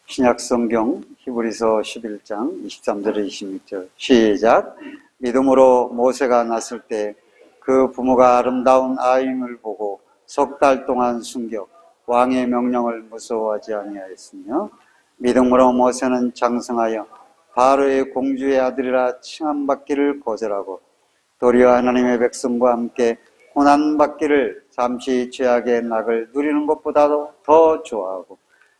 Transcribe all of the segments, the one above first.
신약성경 히브리서 11장 23절에 26절 시작. 믿음으로 모세가 났을 때 그 부모가 아름다운 아임을 보고 석 달 동안 숨겨 왕의 명령을 무서워하지 아니하였으며 믿음으로 모세는 장성하여 바로의 공주의 아들이라 칭함받기를 거절하고 도리어 하나님의 백성과 함께 고난받기를 잠시 죄악의 낙을 누리는 것보다도 더 좋아하고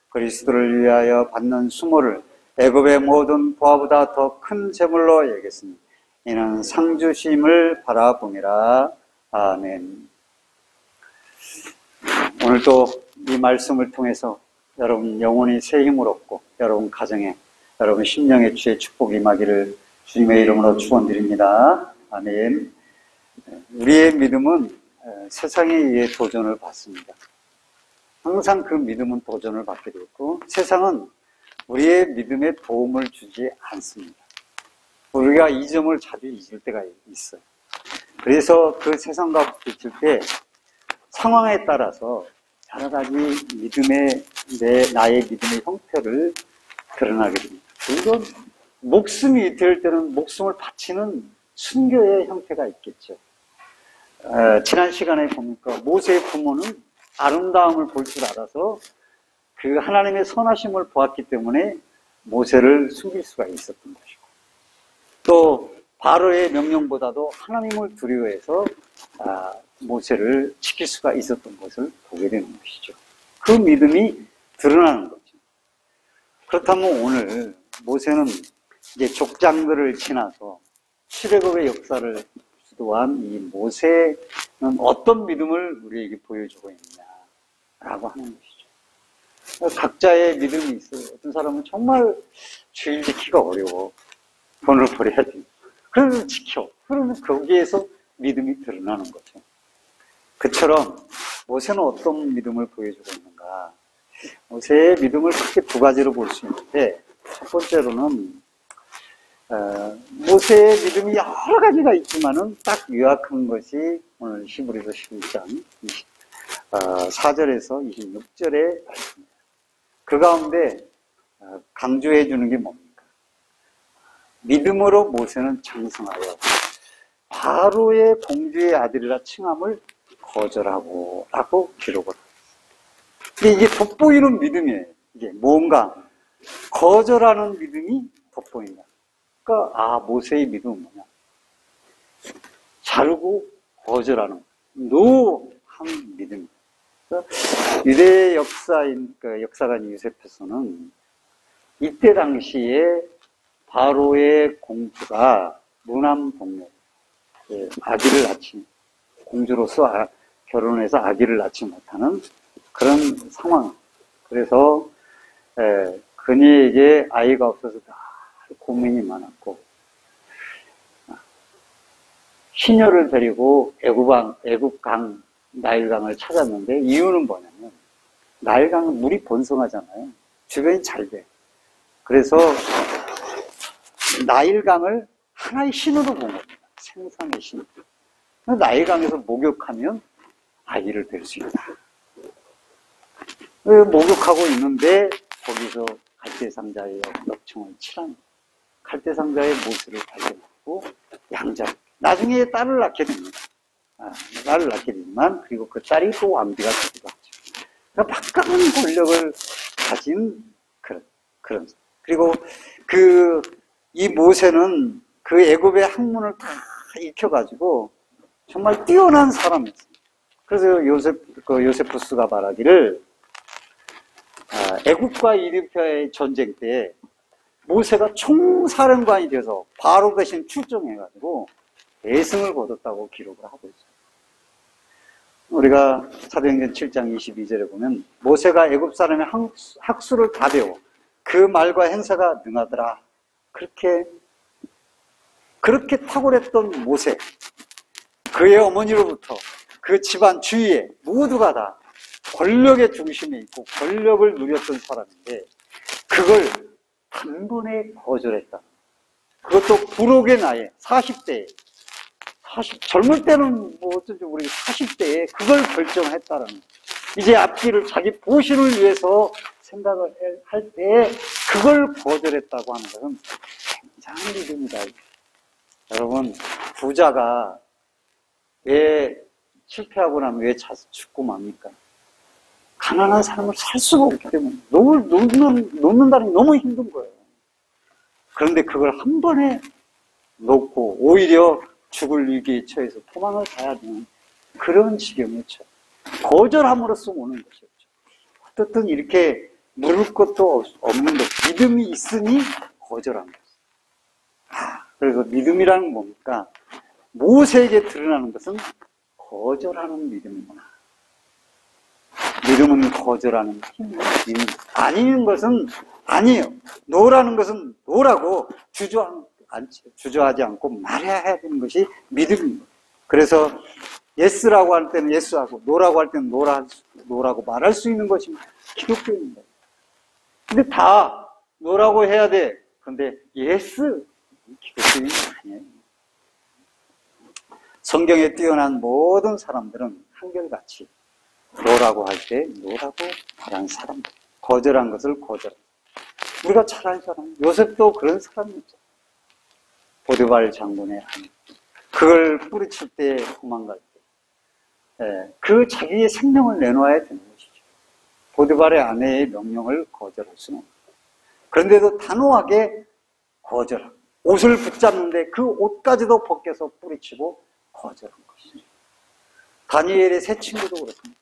그리스도를 위하여 받는 수모를 애굽의 모든 보화보다 더 큰 재물로 여겼으니 이는 상주심을 바라봄이라. 아멘. 오늘도 이 말씀을 통해서 여러분 영혼이 새 힘을 얻고 여러분 가정에 여러분 심령의 주의 축복이 임하기를 주님의 이름으로 축원드립니다. 아멘. 우리의 믿음은 세상에 의해 도전을 받습니다. 항상 그 믿음은 도전을 받게 되고 세상은 우리의 믿음에 도움을 주지 않습니다. 우리가 이 점을 자주 잊을 때가 있어요. 그래서 그 세상과 부딪힐 때 상황에 따라서 여러 가지 나의 믿음의 형태를 드러나게 됩니다. 물론 목숨이 될 때는 목숨을 바치는 순교의 형태가 있겠죠. 지난 시간에 보니까 모세의 부모는 아름다움을 볼 줄 알아서 그 하나님의 선하심을 보았기 때문에 모세를 숨길 수가 있었던 것이고 또 바로의 명령보다도 하나님을 두려워해서 모세를 지킬 수가 있었던 것을 보게 되는 것이죠. 그 믿음이 드러나는 거죠. 그렇다면 오늘 모세는 이제 족장들을 지나서 출애굽의 역사를 주도한 이 모세는 어떤 믿음을 우리에게 보여주고 있느냐라고 하는 것이죠. 각자의 믿음이 있어요. 어떤 사람은 정말 주일 지키기가 어려워. 돈을 벌여야 돼. 그러면 지켜. 그러면 거기에서 믿음이 드러나는 거죠. 그처럼 모세는 어떤 믿음을 보여주고 있는가? 모세의 믿음을 크게 두 가지로 볼 수 있는데 첫 번째로는 모세의 믿음이 여러 가지가 있지만은 딱 요약한 것이 오늘 히브리서 11장 4절에서 26절의 말씀입니다. 그 가운데 강조해 주는 게 뭡니까? 믿음으로 모세는 장성하여 바로의 공주의 아들이라 칭함을 거절하고 라고 기록을 합니다. 근데 이게 돋보이는 믿음이에요. 이게 뭔가 거절하는 믿음이 돋보인다. 그러니까 모세의 믿음은 뭐냐? 자르고 거절하는 노한 믿음입니다. 유대 역사인 역사관 요세푸스는 이때 당시에 바로의 공주가 무남 동네 아기를 낳지 공주로서 결혼해서 아기를 낳지 못하는 그런 상황. 그래서 그녀에게 아이가 없어서 고민이 많았고 시녀를 데리고 애굽강 나일강을 찾았는데 이유는 뭐냐면 나일강은 물이 번성하잖아요. 주변이 잘 돼. 그래서 나일강을 하나의 신으로 본 겁니다. 생산의 신. 나일강에서 목욕하면 아기를 될 수 있다. 목욕하고 있는데 거기서 갈대상자의 엽청을 칠한 갈대상자의 모습을 발견하고 양자. 나중에 딸을 낳게 됩니다. 딸을 낳게 되지만 그리고 그 딸이 또 왕비가 되기도 하죠. 그러니까 막강한 권력을 가진 그런. 그리고 이 모세는 그 애굽의 학문을 다 익혀가지고 정말 뛰어난 사람이었어요. 그래서 요세푸스가 말하기를 애굽과 이디오피아의 전쟁 때 모세가 총사령관이 돼서 바로 대신 출정해가지고 대승을 거뒀다고 기록을 하고 있어요. 우리가 사도행전 7장 22절에 보면 모세가 애굽 사람의 학수를 다 배워 그 말과 행사가 능하더라. 그렇게 탁월했던 모세, 그의 어머니로부터 그 집안 주위에 모두가 다 권력의 중심에 있고 권력을 누렸던 사람인데 그걸 단번에 거절했다. 그것도 부록의 나이에 40대에 젊을 때는 뭐 어쩐지 우리 40대에 그걸 결정했다라는 거예요. 이제 앞길을 자기 보신을 위해서 생각을 할 때 그걸 거절했다고 하는 것은 굉장한 믿음이다. 여러분, 부자가 왜 실패하고 나면 왜 죽고 맙니까? 가난한 삶을 살 수가 없기 때문에 놓는다는 게 너무 힘든 거예요. 그런데 그걸 한 번에 놓고 오히려 죽을 위기에 처해서 도망을 가야 되는 그런 지경에 처해. 거절함으로써 오는 것이었죠. 어떻든 이렇게 물을 것도 없는 것, 믿음이 있으니 거절한 것이죠. 그래서 믿음이라는 건 뭡니까? 모세에게 드러나는 것은 거절하는 믿음이구나. 믿음은 거절하는 힘, 아닌 것은 아니에요. 노라는 것은 노라고 주저하지 않고 말해야 되는 것이 믿음입니다. 그래서 예스라고 할 때는 예스하고 노라고 할 때는 노라고 말할 수 있는 것이 기독교입니다. 근데 다 노라고 해야 돼. 그런데 예스 기독교인이 아니에요. 성경에 뛰어난 모든 사람들은 한결같이 노라고 할 때 노라고 말한 사람들, 거절한 것을 거절한 사람. 우리가 잘 아는 사람, 요셉도 그런 사람이었죠. 보디발 장군의 아내, 그걸 뿌리칠 때 도망갈 때, 그 자기의 생명을 내놓아야 되는 것이죠. 보디발의 아내의 명령을 거절할 수는 없어요. 그런데도 단호하게 거절하고 옷을 붙잡는데 그 옷까지도 벗겨서 뿌리치고 거절한 것이죠. 다니엘의 세 친구도 그렇습니다.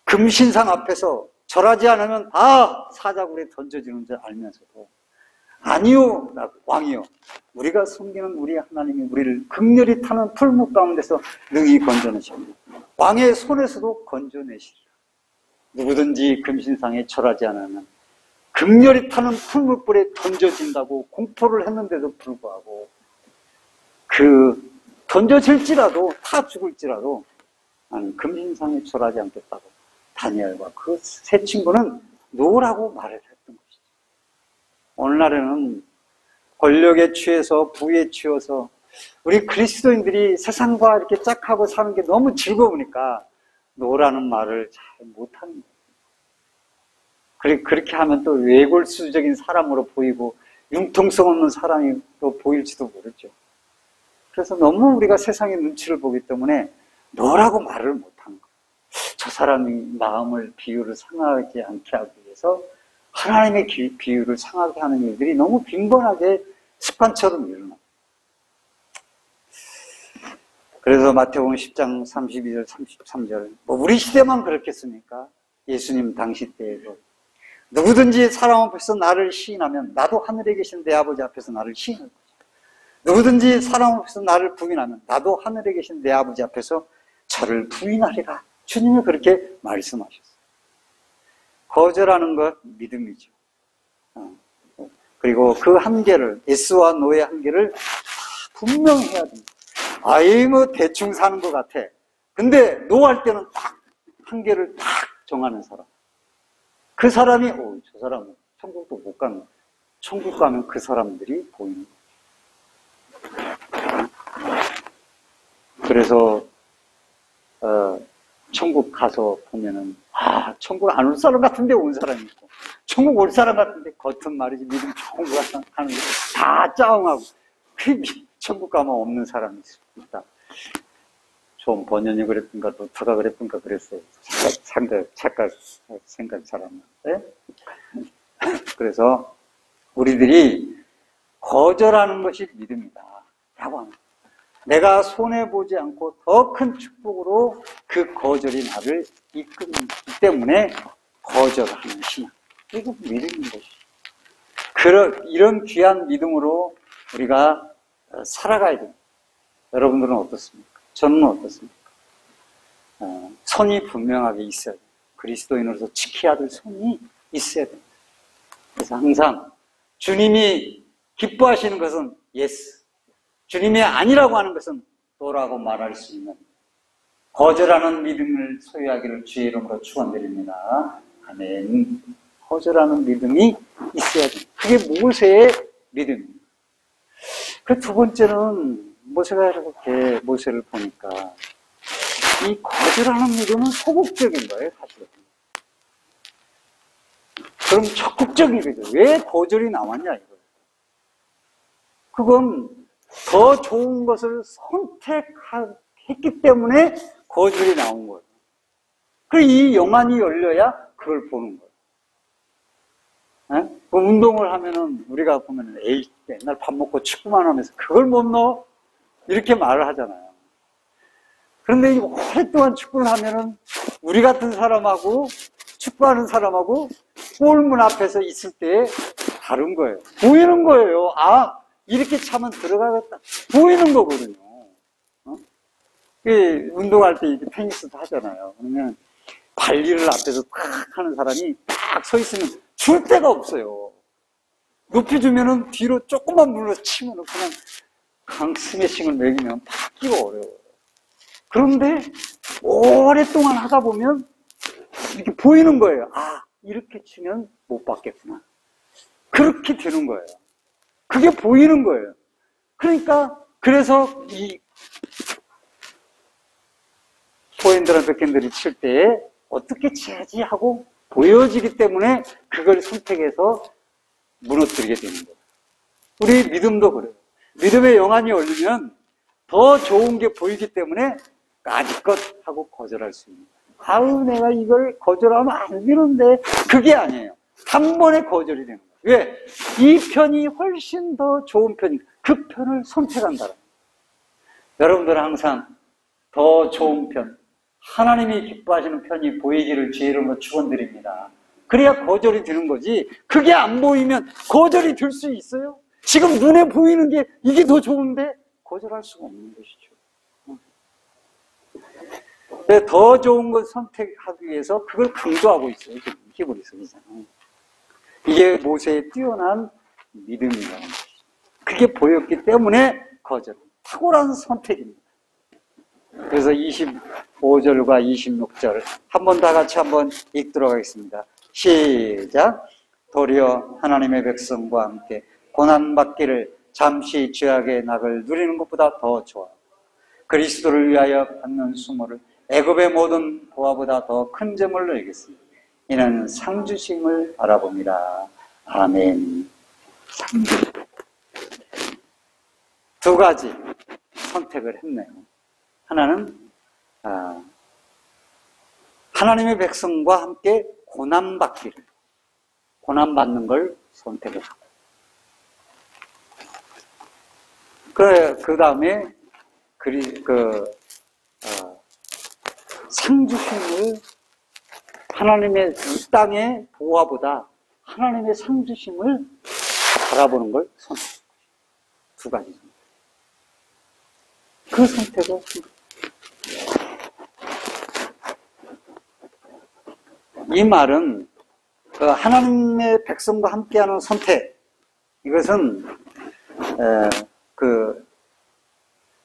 금신상 앞에서 절하지 않으면 다 사자굴에 던져지는 줄 알면서도 아니요, 왕이요. 우리가 섬기는 우리 하나님이 우리를 극렬히 타는 풀무 가운데서 능히 건져내십니다. 왕의 손에서도 건져내시리라. 누구든지 금신상에 절하지 않으면 극렬히 타는 풀무불에 던져진다고 공포를 했는데도 불구하고 그 던져질지라도 타 죽을지라도 나는 금신상에 절하지 않겠다고 다니엘과 그 세 친구는 노라고 말을 했던 것이죠. 오늘날에는 권력에 취해서 부에 취해서 우리 그리스도인들이 세상과 이렇게 짝하고 사는 게 너무 즐거우니까 노라는 말을 잘 못하는 거예요. 그렇게 하면 또 외골수적인 사람으로 보이고 융통성 없는 사람이 또 보일지도 모르죠. 그래서 너무 우리가 세상의 눈치를 보기 때문에 노라고 말을 못하는 거예요. 저 사람이 마음을 비유를 상하지 않게 하기 위해서 하나님의 비유를 상하게 하는 일들이 너무 빈번하게 습관처럼 일어납니다. 그래서 마태복음 10장 32절 33절 우리 시대만 그렇겠습니까? 예수님 당시 때에도 누구든지 사람 앞에서 나를 시인하면 나도 하늘에 계신 내 아버지 앞에서 나를 시인할 것이다. 누구든지 사람 앞에서 나를 부인하면 나도 하늘에 계신 내 아버지 앞에서 저를 부인하리라. 주님이 그렇게 말씀하셨어요. 거절하는 것 믿음이죠. 그리고 그 한계를, 예스와 노의 한계를 분명히 해야 됩니다. 아이 뭐 대충 사는 것 같아. 근데 노할 때는 딱 한계를 딱 정하는 사람. 그 사람이 저 사람은 천국도 못 가는 거예요. 천국 가면 그 사람들이 보이는 거예요. 그래서 천국 가서 보면은 천국 안 올 사람 같은데 온 사람이 있고 천국 올 사람 같은데 겉은 말이지 믿음 좋은 거 하는 게 다 짜응하고 천국 가면 없는 사람이 있다. 좀 번연이 그랬던가 노트가 그랬던가 그랬어요. 착각 생각 잘 안 나는데. 그래서 우리들이 거절하는 것이 믿음이다 라고 합니다. 내가 손해보지 않고 더 큰 축복으로 그 거절이 나를 이끌기 때문에 거절하는 신앙. 이거 믿음인 것이죠. 이런 귀한 믿음으로 우리가 살아가야 됩니다. 여러분들은 어떻습니까? 저는 어떻습니까? 선이 분명하게 있어야 돼요. 그리스도인으로서 지켜야 될 선이 있어야 됩니다. 그래서 항상 주님이 기뻐하시는 것은 예스, 주님이 아니라고 하는 것은 노라고 말할 수 있는 거절하는 믿음을 소유하기를 주의 이름으로 축원드립니다. 아멘. 거절하는 믿음이 있어야 됩니다. 그게 모세의 믿음입니다. 그 두 번째는 모세가 이렇게 모세를 보니까 이 거절하는 믿음은 소극적인 거예요, 사실은. 그럼 적극적이거든. 왜 거절이 나왔냐, 이거예요. 그건 더 좋은 것을 선택했기 때문에 거절이 나온 거예요. 그리고 이 영안이 열려야 그걸 보는 거예요. 그 운동을 하면은, 우리가 보면은, 에이, 맨날 밥 먹고 축구만 하면서 그걸 못 넣어? 이렇게 말을 하잖아요. 그런데 오랫동안 축구를 하면은, 우리 같은 사람하고, 축구하는 사람하고, 골문 앞에서 있을 때 다른 거예요. 보이는 거예요. 아, 이렇게 차면 들어가겠다. 보이는 거거든요. 운동할 때 테니스도 하잖아요. 그러면 발리를 앞에서 탁 하는 사람이 딱 서 있으면 줄 데가 없어요. 높이 주면은 뒤로 조금만 물러 치면은 그냥 강 스매싱을 매기면 받기가 어려워요. 그런데 오랫동안 하다 보면 이렇게 보이는 거예요. 아, 이렇게 치면 못 받겠구나. 그렇게 되는 거예요. 그게 보이는 거예요. 그러니까, 그래서 이 포핸드나 백핸드를 칠 때 어떻게 쳐야지 하고 보여지기 때문에 그걸 선택해서 무너뜨리게 되는 거예요. 우리 믿음도 그래요. 믿음의 영안이 열리면 더 좋은 게 보이기 때문에 까짓것 하고 거절할 수 있는 거예요. 아우, 내가 이걸 거절하면 안 되는데, 그게 아니에요. 단번에 거절이 되는 거예요. 왜? 이 편이 훨씬 더 좋은 편이니까 그 편을 선택한다는 거예요. 여러분들은 항상 더 좋은 편, 하나님이 기뻐하시는 편이 보이기를 주의 이름으로 축원드립니다. 그래야 거절이 되는 거지. 그게 안 보이면 거절이 될 수 있어요? 지금 눈에 보이는 게 이게 더 좋은데 거절할 수가 없는 것이죠. 더 좋은 걸 선택하기 위해서 그걸 강조하고 있어요. 히브리서잖아요. 이게 모세의 뛰어난 믿음이라는 것이죠. 그게 보였기 때문에 거절. 탁월한 선택입니다. 그래서 25절과 26절 한번 다 같이 한번 읽도록 하겠습니다. 시작. 도리어 하나님의 백성과 함께 고난받기를 잠시 죄악의 낙을 누리는 것보다 더 좋아. 그리스도를 위하여 받는 수모를 애굽의 모든 보화보다 더 큰 점을 여기겠습니다. 이는 상주심을 알아봅니다. 아멘. 상주. 두 가지 선택을 했네요. 하나는 하나님의 백성과 함께 고난받기를, 고난받는 걸 선택을 하고, 그 다음에 상주심을, 하나님의 이 땅의 보화보다 하나님의 상주심을 바라보는 걸 선택해요. 두 가지. 그 선택을 이 말은 하나님의 백성과 함께하는 선택, 이것은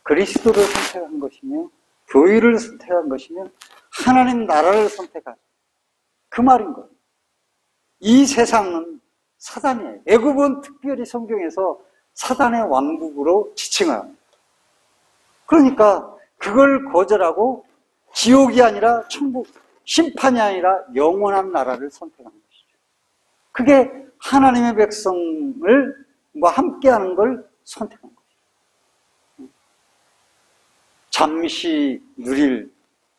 그리스도를 선택한 것이며 교회를 선택한 것이며 하나님 나라를 선택한 그 말인 거예요. 이 세상은 사단이에요. 애굽은 특별히 성경에서 사단의 왕국으로 지칭을 합니다. 그러니까 그걸 거절하고 지옥이 아니라 천국, 심판이 아니라 영원한 나라를 선택한 것이죠. 그게 하나님의 백성을 함께하는 걸 선택한 것이죠. 잠시 누릴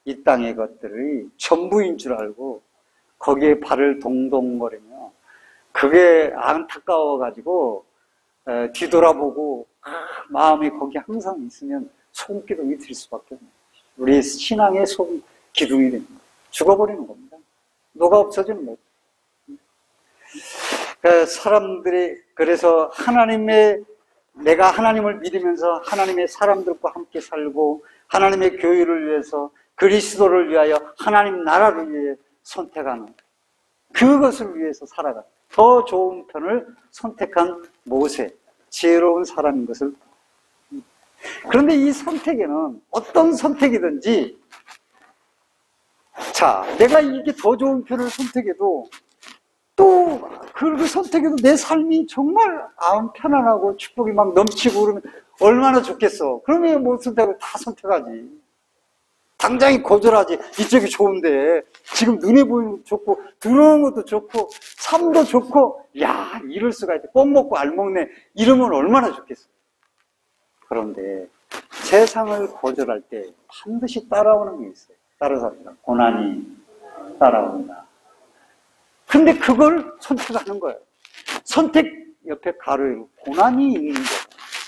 이 땅의 것들이 전부인 줄 알고 거기에 발을 동동거리며 그게 안타까워가지고 뒤돌아보고 마음이 거기 항상 있으면 소금기둥이 될 수밖에 없는 것이죠. 우리 신앙의 소금기둥이 됩니다. 죽어버리는 겁니다. 녹아 없어지는 거죠. 사람들이, 그래서 내가 하나님을 믿으면서 하나님의 사람들과 함께 살고 하나님의 교회를 위해서 그리스도를 위하여 하나님 나라를 위해 선택하는, 그것을 위해서 살아가는 더 좋은 편을 선택한 모세, 지혜로운 사람인 것을. 그런데 이 선택에는 어떤 선택이든지, 자, 내가 이게 더 좋은 편을 선택해도 또 그 선택해도 내 삶이 정말 편안하고 축복이 막 넘치고 그러면 얼마나 좋겠어. 그러면 못 선택을 다 선택하지. 당장이 거절하지. 이쪽이 좋은데. 지금 눈에 보이는 것도 좋고, 들어오는 것도 좋고, 삶도 좋고, 야, 이럴 수가 있다. 꼭 먹고 알 먹네. 이러면 얼마나 좋겠어. 그런데 세상을 거절할 때 반드시 따라오는 게 있어요. 따라서 고난이 따라온다. 근데 그걸 선택하는 거예요. 선택 옆에 가로에 고난이 있는 거예요.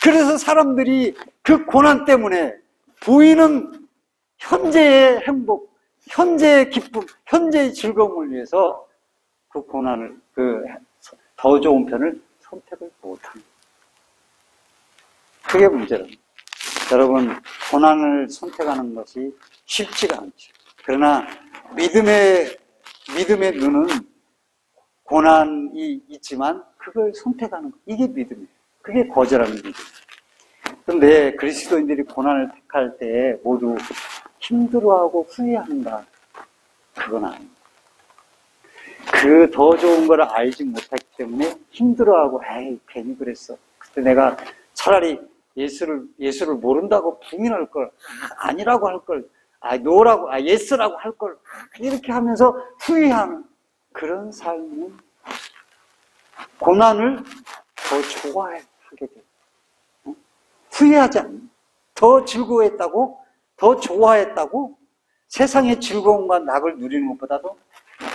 그래서 사람들이 그 고난 때문에 보이는 현재의 행복, 현재의 기쁨, 현재의 즐거움을 위해서 그 고난을, 더 좋은 편을 선택을 못합니다. 그게 문제랍니다. 여러분, 고난을 선택하는 것이 쉽지가 않죠. 그러나 믿음의 눈은 고난이 있지만 그걸 선택하는 것, 이게 믿음이에요. 그게 거절하는 믿음. 그런데 그리스도인들이 고난을 택할 때 모두 힘들어하고 후회한다. 그건 아닙니다. 그 더 좋은 걸 알지 못했기 때문에 힘들어하고, 에이, 괜히 그랬어. 그때 내가 차라리 예수를 모른다고 부인할 걸, 아니라고 할 걸, 노라고, 예스라고 할 걸, 이렇게 하면서 후회하는 그런 삶은 고난을 더 좋아하게 돼요. 후회하지 않는, 더 즐거워했다고, 더 좋아했다고, 세상의 즐거움과 낙을 누리는 것보다도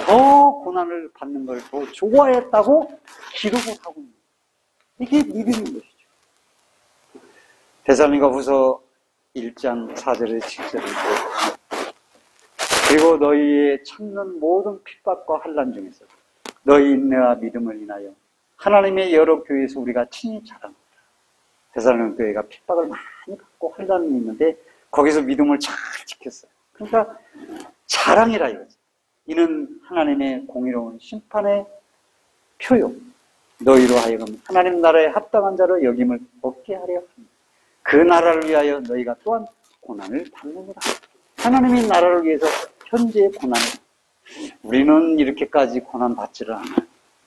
더 고난을 받는 걸 더 좋아했다고 기록을 하고 있는 거예요. 이게 믿음인 것이죠. 데살로니가후서 1장 4절에서 7절을 그리고 너희의 참는 모든 핍박과 환난 중에서 너희 인내와 믿음을 인하여 하나님의 여러 교회에서 우리가 친히 자랑합니다. 데살로니가 교회가 핍박을 많이 받고 환난이 있는데 거기서 믿음을 잘 지켰어요. 그러니까 자랑이라 이거죠. 이는 하나님의 공의로운 심판의 표요. 너희로 하여금 하나님 나라에 합당한 자로 여김을 얻게 하려 합니다. 그 나라를 위하여 너희가 또한 고난을 받느니라. 하나님의 나라를 위해서 현재의 고난을, 우리는 이렇게까지 고난 받지를 않아요.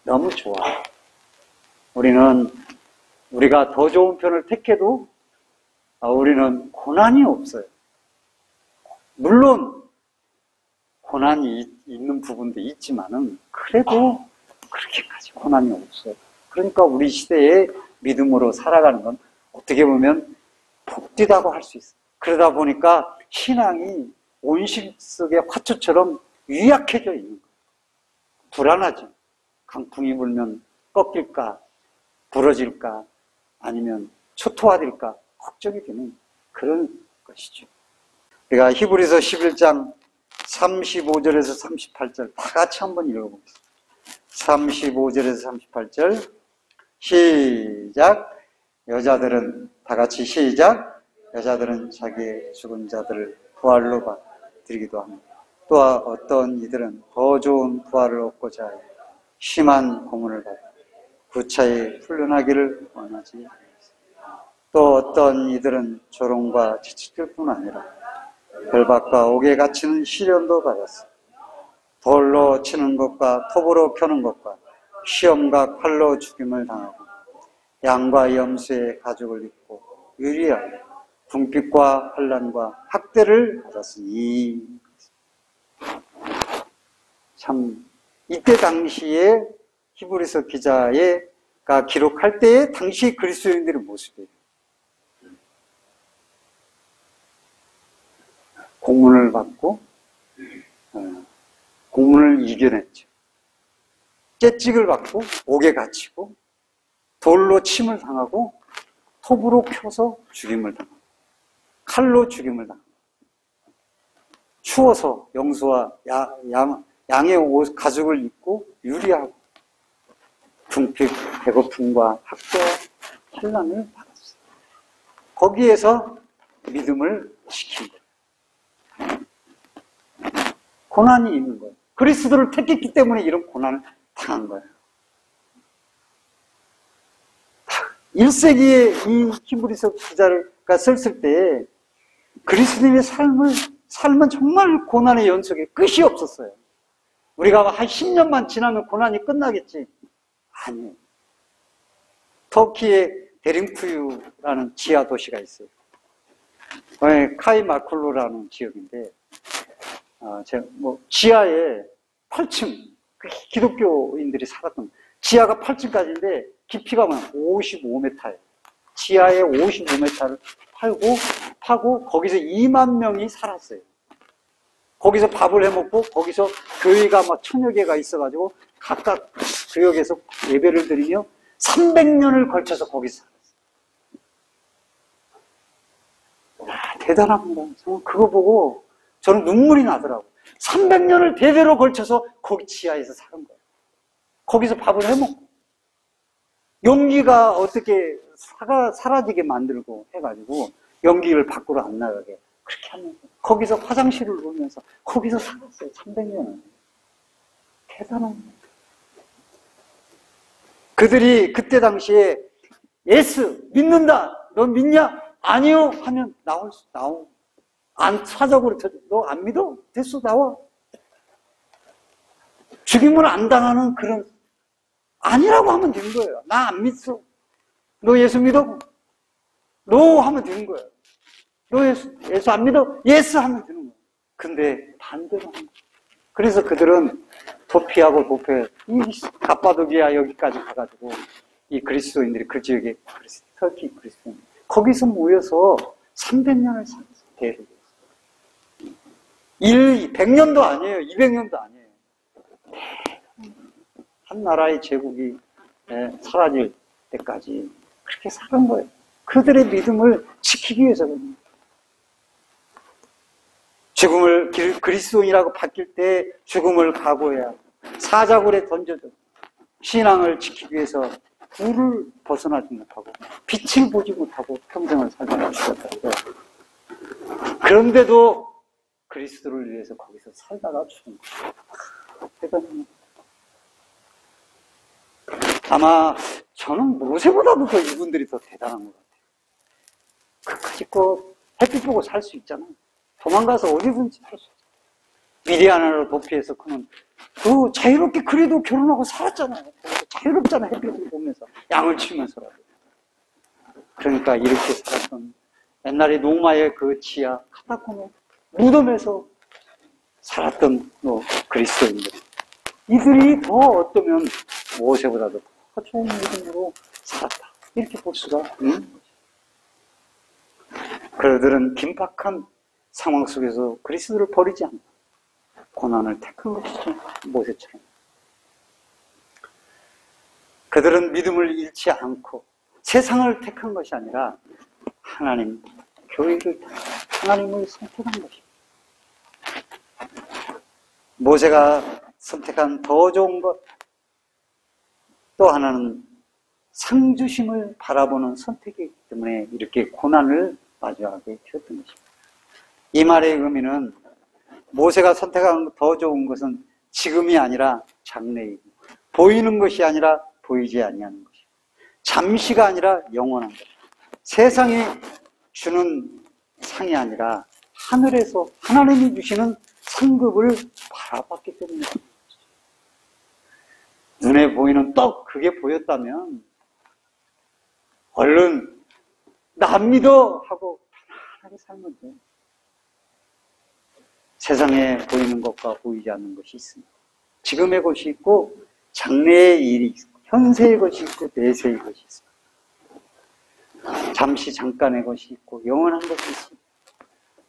너무 좋아요. 우리가 더 좋은 편을 택해도 우리는 고난이 없어요. 물론 고난이 있는 부분도 있지만은 그래도 그렇게까지 고난이 없어요. 그러니까 우리 시대에 믿음으로 살아가는 건 어떻게 보면 복되다고 할 수 있어요. 그러다 보니까 신앙이 온실 속의 화초처럼 유약해져 있는 거예요. 불안하죠. 강풍이 불면 꺾일까, 부러질까, 아니면 초토화될까 걱정이 되는 그런 것이죠. 우리가 히브리서 11장 35절에서 38절 다 같이 한번 읽어보겠습니다. 35절에서 38절 시작. 여자들은 다 같이 시작. 여자들은 자기의 죽은 자들을 부활로 받드리기도 합니다. 또 어떤 이들은 더 좋은 부활을 얻고자 하여 심한 고문을 받아 구차히 훈련하기를 원하지 않습니다. 또 어떤 이들은 조롱과 지칠 뿐 아니라 결박과 옥에 갇히는 시련도 받았습니다. 돌로 치는 것과 톱으로 펴는 것과 시험과 칼로 죽임을 당하고 양과 염소의 가죽을 입고 유리하여 궁핍과 환난과 학대를 받았으니. 참 이때 당시에 히브리서 기자가 기록할 때의 당시 그리스도인들의 모습이에요. 고문을 받고 고문을 이겨냈죠. 채찍을 받고 옥에 갇히고 돌로 침을 당하고 톱으로 펴서 죽임을 당하고 칼로 죽임을 당하고 추워서 염소와 양의 옷 가죽을 입고 유리하고 궁핍, 배고픔과 학대와 환난을 받았어요. 거기에서 믿음을 지킨 거예요. 고난이 있는 거예요. 그리스도를 택했기 때문에 이런 고난을 당한 거예요. 1세기에 이 히브리서 기자가 썼을 때 그리스도인의 삶은 정말 고난의 연속에 끝이 없었어요. 우리가 한 10년만 지나면 고난이 끝나겠지. 아니에요. 터키의 데링쿠유라는 지하 도시가 있어요. 카이마쿨루라는 지역인데 제가 지하에 8층, 기독교인들이 살았던, 지하가 8층까지인데, 깊이가 55m예요. 지하에 55m를 파고, 거기서 2만 명이 살았어요. 거기서 밥을 해먹고, 거기서 교회가 막 1000여 개가 있어가지고, 각각 지역에서 예배를 드리며, 300년을 걸쳐서 거기서 살았어요. 대단합니다. 정말 그거 보고, 저는 눈물이 나더라고요. 300년을 대대로 걸쳐서 거기 지하에서 사는 거예요. 거기서 밥을 해먹고. 연기가 어떻게 사라지게 만들고 해가지고 연기를 밖으로 안 나가게 그렇게 하면서 거기서 화장실을 보면서 거기서 살았어요. 300년을. 대단합니다. 그들이 그때 당시에 예스 믿는다. 넌 믿냐? 아니요 하면 나오. 안 사적으로 너 안 믿어? 됐어 나와. 죽임을 안 당하는 그런 아니라고 하면 되는 거예요. 나 안 믿어. 너 예수 믿어? 노 하면 되는 거예요. 너 예수 안 믿어? 예스 하면 되는 거예요. 근데 반대로 하는 거예요. 그래서 그들은 도피하고 이 갑바도기아 여기까지 가가지고 이 그리스도인들이 그 지역에 터키 그리스도인 거기서 모여서 300년을 살았어요. 대를 100년도 아니에요. 200년도 아니에요. 한 나라의 제국이 사라질 때까지 그렇게 사는 거예요. 그들의 믿음을 지키기 위해서거든요. 죽음을 그리스도인이라고 바뀔 때 죽음을 각오해야 하고 사자굴에 던져도 신앙을 지키기 위해서 불을 벗어나지 못하고 빛을 보지 못하고 평생을 살다가 죽었다고요. 그런데도 그리스도를 위해서 거기서 살다가 죽은 거예요. 대단합니다. 아마 저는 모세보다도 더 이분들이 더 대단한 것 같아요. 끝까지 꼭 햇빛 보고 살 수 있잖아요. 도망가서 어디든지 살 수 있잖아요. 미디안으로 도피해서 그는 자유롭게 그래도 결혼하고 살았잖아요. 자유롭잖아요. 햇빛을 보면서 양을 치면서라도. 그러니까 이렇게 살았던 옛날에 노마의 그 지하 카타콤 무덤에서 살았던 그리스도인들. 이들이 더 어쩌면 모세보다도 더 좋은 믿음으로 살았다. 이렇게 볼 수가 있는 거죠. 그들은 긴박한 상황 속에서 그리스도를 버리지 않는다. 고난을 택한 것이죠. 모세처럼. 그들은 믿음을 잃지 않고 세상을 택한 것이 아니라 하나님, 교회를 하나님을 선택한 것입니다. 모세가 선택한 더 좋은 것, 또 하나는 상주심을 바라보는 선택이기 때문에 이렇게 고난을 마주하게 되었던 것입니다. 이 말의 의미는 모세가 선택한 더 좋은 것은 지금이 아니라 장래이고 보이는 것이 아니라 보이지 아니하는 것이고 잠시가 아니라 영원한 것. 세상이 주는 상이 아니라 하늘에서 하나님이 주시는 상급을 바라봤기 때문에 눈에 보이는 떡 그게 보였다면 얼른 나 안 믿어 하고 편안하게 살면 돼요. 세상에 보이는 것과 보이지 않는 것이 있습니다. 지금의 것이 있고 장래의 일이 있고 현세의 것이 있고 내세의 것이 있습니다. 잠시 잠깐의 것이 있고 영원한 것이 있습니다.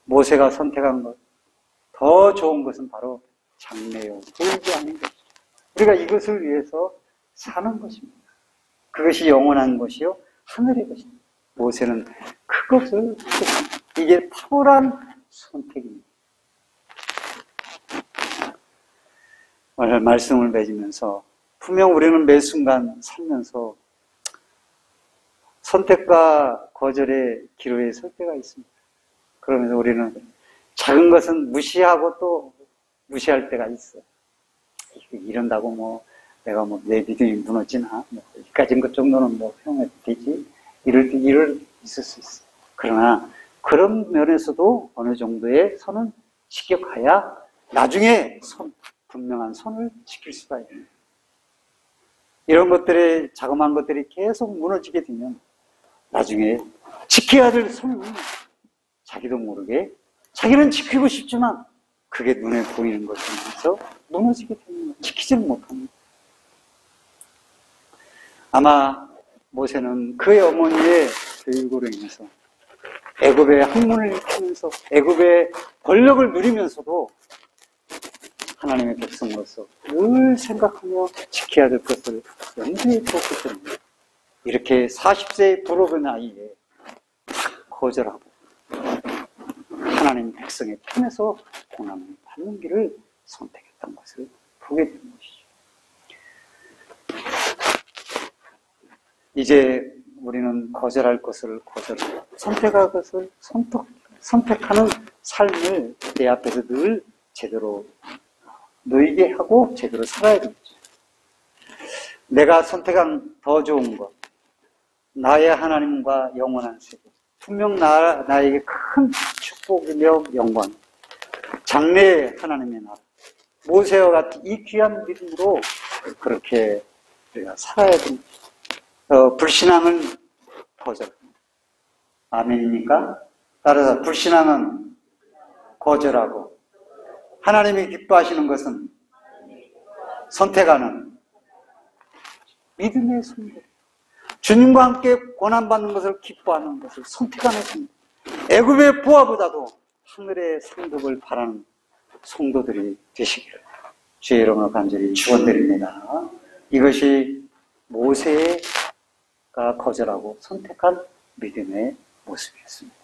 모세가 선택한 것, 더 좋은 것은 바로 장래요. 보이지 않는 것이죠. 우리가 이것을 위해서 사는 것입니다. 그것이 영원한 것이요. 하늘의 것입니다. 모세는 그것을 선택합니다. 이게 탁월한 선택입니다. 오늘 말씀을 맺으면서 분명 우리는 매 순간 살면서 선택과 거절의 기로에 설 때가 있습니다. 그러면서 우리는 작은 것은 무시하고 또 무시할 때가 있어요. 이런다고 내가 내 믿음이 무너지나 여기까지인 것 정도는 허용해도 되지 이럴 있을 수 있어요. 그러나 그런 면에서도 어느 정도의 선은 지켜가야 나중에 분명한 선을 지킬 수가 있는. 이런 것들이 자그마한 것들이 계속 무너지게 되면 나중에 지켜야 될 선은 자기도 모르게 자기는 지키고 싶지만 그게 눈에 보이는 것이면서 무너지게 되는 거예요. 지키지를 못합니다. 아마 모세는 그의 어머니의 교육으로 인해서 애굽의 학문을 익히면서 애굽의 권력을 누리면서도 하나님의 백성으로서 늘 생각하며 지켜야 될 것을 염두에 두었기 때문에 이렇게 40세의 부록의 나이에 거절하고 하나님 백성의 편에서 고난을 받는 길을 선택했던 것을 보게 되는 것이죠. 이제 우리는 거절할 것을 거절하고 선택할 것을 선택하는 삶을 내 앞에서 늘 제대로 놓이게 하고 제대로 살아야 되겠죠. 내가 선택한 더 좋은 것, 나의 하나님과 영원한 세계, 분명 나에게 큰 축복이며 영광, 장래의 하나님의 나라, 모세와 같은 이 귀한 믿음으로 그렇게 우리가 살아야 됩니다. 불신앙은 거절합니다. 아멘입니까? 따라서 불신앙은 거절하고 하나님이 기뻐하시는 것은 선택하는 믿음의 선택. 주님과 함께 고난받는 것을 기뻐하는 것을 선택하는 선택. 애굽의 부하보다도 하늘의 상급을 바라는 성도들이 되시기를 주의 이름으로 간절히 축원드립니다. 이것이 모세가 거절하고 선택한 믿음의 모습이었습니다.